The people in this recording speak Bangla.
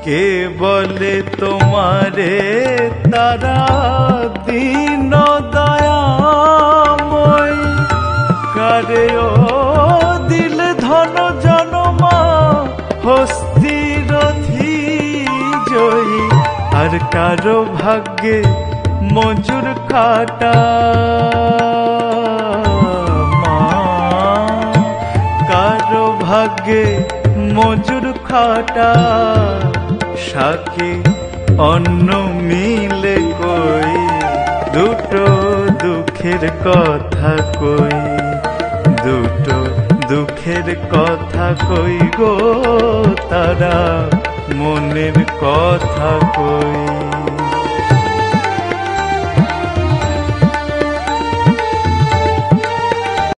কে বলে তোমারে তারা দীন দয়াময়, কারে ও দিল ধন জনমা হস্তির জয়ী, আর কারো ভাগ্যে মজুর খাটা। মা কারো ভাগ্যে মজুর খাটা, সাকি অন্ন মিলে কই, দুটো দুঃখের কথা কই, দুটো দুঃখের কথা কই গো, তারা মনের কথা কই।